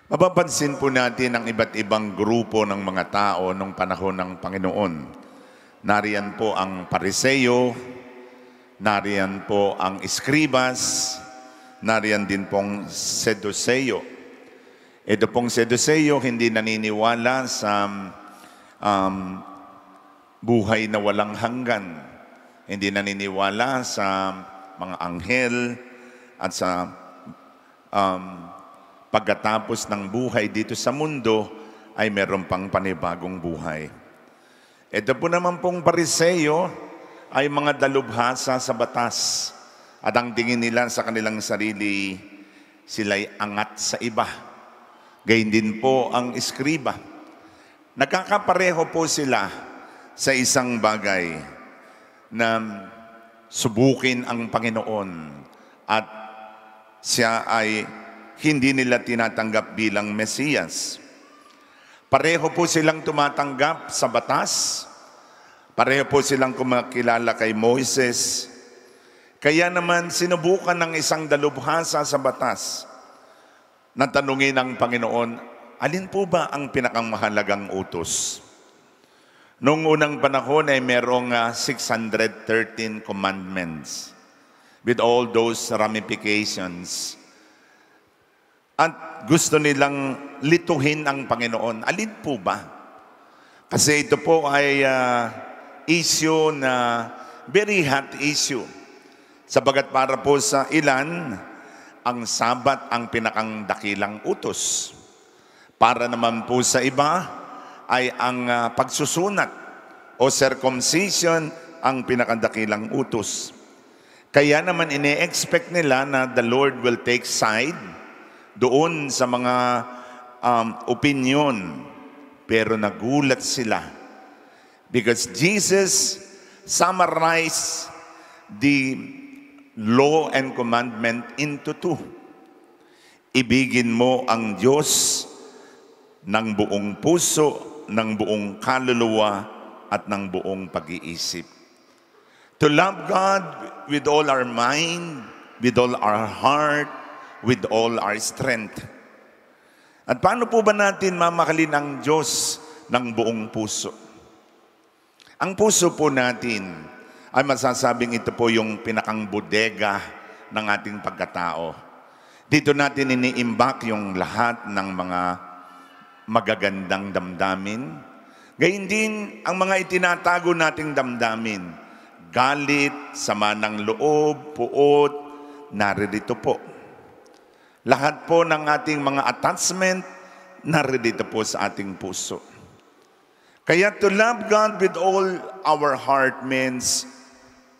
Mapapansin po natin ang iba't ibang grupo ng mga tao nung panahon ng Panginoon. Nariyan po ang Pariseo, nariyan po ang Eskribas, nariyan din pong Seduseo. Ito pong Seduseo hindi naniniwala sa buhay na walang hanggan. Hindi naniniwala sa mga anghel at sa pagkatapos ng buhay dito sa mundo ay meron pang panibagong buhay. Ito po naman pong Pariseo ay mga dalubhasa sa batas. At ang tingin nila sa kanilang sarili, sila'y angat sa iba. Gayun din po ang Eskriba. Nagkakapareho po sila sa isang bagay na subukin ang Panginoon at siya ay hindi nila tinatanggap bilang Mesiyas. Pareho po silang tumatanggap sa batas. Pareho po silang kumakilala kay Moises. Kaya naman sinubukan ng isang dalubhasa sa batas na tanungin ng Panginoon, alin po ba ang pinakamahalagang utos? Noong unang panahon ay merong 613 commandments with all those ramifications. At gusto nilang lituhin ang Panginoon. Alin po ba? Kasi ito po ay issue na very hot issue. Sabagat para po sa ilan, ang Sabat ang pinakang dakilang utos. Para naman po sa iba, ay ang pagsusunat o circumcision ang pinakadakilang utos. Kaya naman ine-expect nila na the Lord will take side doon sa mga opinion. Pero nagulat sila because Jesus summarized the law and commandment into two. Ibigin mo ang Diyos ng buong puso, ng buong kaluluwa, at ng buong pag-iisip. To love God with all our mind, with all our heart, with all our strength. At paano po ba natin mamahalin ang Diyos ng buong puso? Ang puso po natin ay masasabing ito po yung pinakang bodega ng ating pagkatao. Dito natin iniimbak yung lahat ng mga magagandang damdamin. Gayun din ang mga itinatago nating damdamin. Galit, sama ng loob, puot, naririto po. Lahat po ng ating mga attachment, naririto po sa ating puso. Kaya to love God with all our heart means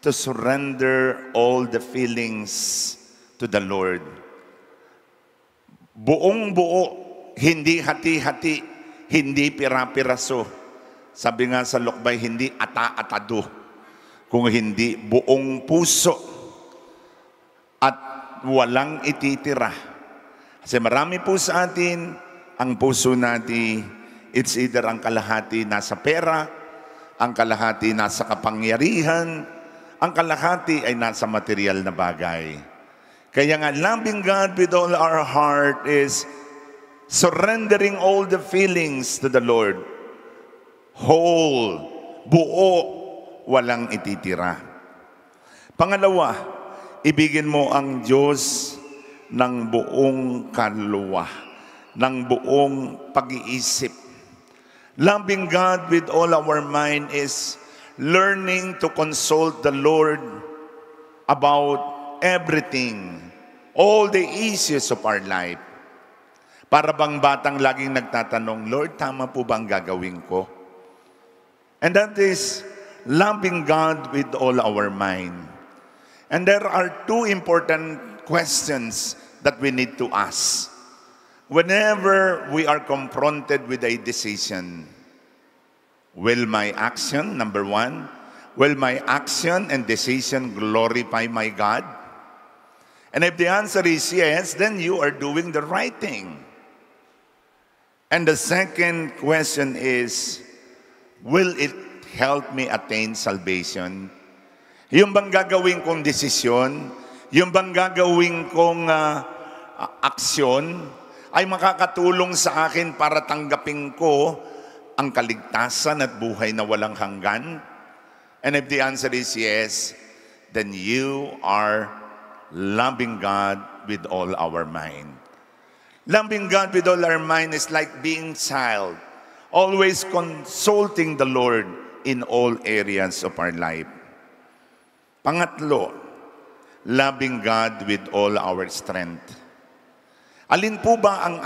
to surrender all the feelings to the Lord. Buong buo, hindi hati-hati, hindi pira-piraso. Sabi nga sa Lokbay, hindi ata-atado, kung hindi buong puso at walang ititira. Kasi marami po sa atin, ang puso natin, it's either ang kalahati nasa pera, ang kalahati nasa kapangyarihan, ang kalahati ay nasa material na bagay. Kaya nga, loving God with all our heart is surrendering all the feelings to the Lord. Whole, buo, walang ititira. Pangalawa, ibigin mo ang Diyos ng buong kaluluwa, ng buong pag-iisip. Loving God with all our mind is learning to consult the Lord about everything, all the issues of our life. Para bang batang laging nagtatanong, Lord, tama po ba ang gagawin ko? And that is loving God with all our mind. And there are two important questions that we need to ask whenever we are confronted with a decision. Will my action, number one, will my action and decision glorify my God? And if the answer is yes, then you are doing the right thing. And the second question is, will it help me attain salvation? Yung bang gagawin kong desisyon, yung bang gagawin kong aksyon, ay makakatulong sa akin para tanggapin ko ang kaligtasan at buhay na walang hanggan? And if the answer is yes, then you are loving God with all our mind. Loving God with all our mind is like being child, always consulting the Lord in all areas of our life. Pangatlo, loving God with all our strength. Alin po ba ang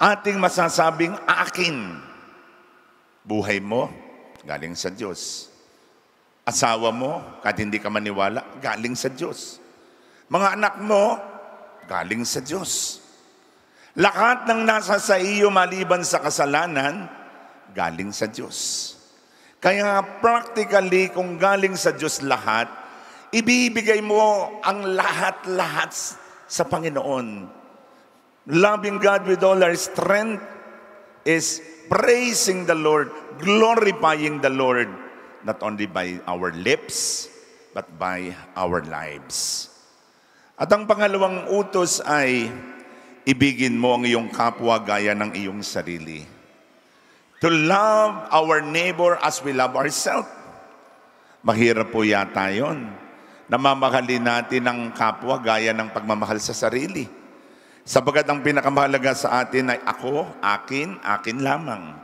ating masasabing akin? Buhay mo, galing sa Diyos. Asawa mo, kahit hindi ka maniwala, galing sa Diyos. Mga anak mo, galing sa Diyos. Lahat ng nasa sa iyo maliban sa kasalanan, galing sa Diyos. Kaya practically, kung galing sa Diyos lahat, ibibigay mo ang lahat-lahat sa Panginoon. Loving God with all our strength is praising the Lord, glorifying the Lord, not only by our lips, but by our lives. At ang pangalawang utos ay, ibigin mo ang iyong kapwa gaya ng iyong sarili. To love our neighbor as we love ourselves. Mahirap po yata yun. Namamahalin natin ang kapwa gaya ng pagmamahal sa sarili. Sabagat ang pinakamahalaga sa atin ay ako, akin, akin lamang.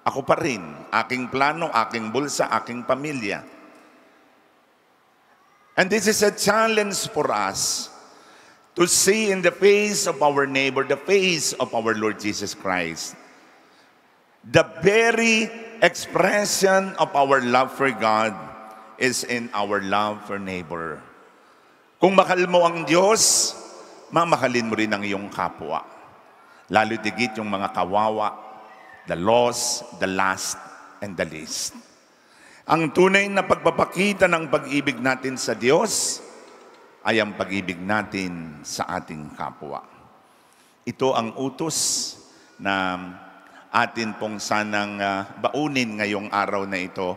Ako pa rin, aking plano, aking bulsa, aking pamilya. And this is a challenge for us to see in the face of our neighbor, the face of our Lord Jesus Christ. The very expression of our love for God is in our love for neighbor. Kung mahal mo ang Diyos, mamahalin mo rin ang iyong kapwa. Lalo tigit yung mga kawawa, the lost, the last, and the least. Ang tunay na pagpapakita ng pag-ibig natin sa Diyos ay ang pag-ibig natin sa ating kapwa. Ito ang utos na atin pong sanang baunin ngayong araw na ito.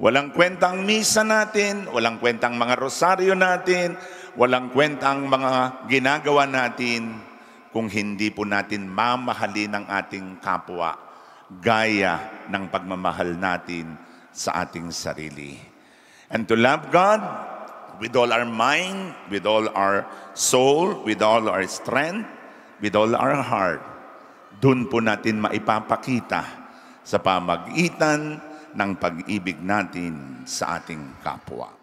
Walang kwentang misa natin, walang kwentang mga rosaryo natin, walang kwentang mga ginagawa natin kung hindi po natin mamahalin ang ating kapwa gaya ng pagmamahal natin sa ating sarili. And to love God with all our mind, with all our soul, with all our strength, with all our heart, doon po natin maipapakita sa pamagitan ng pag-ibig natin sa ating kapwa.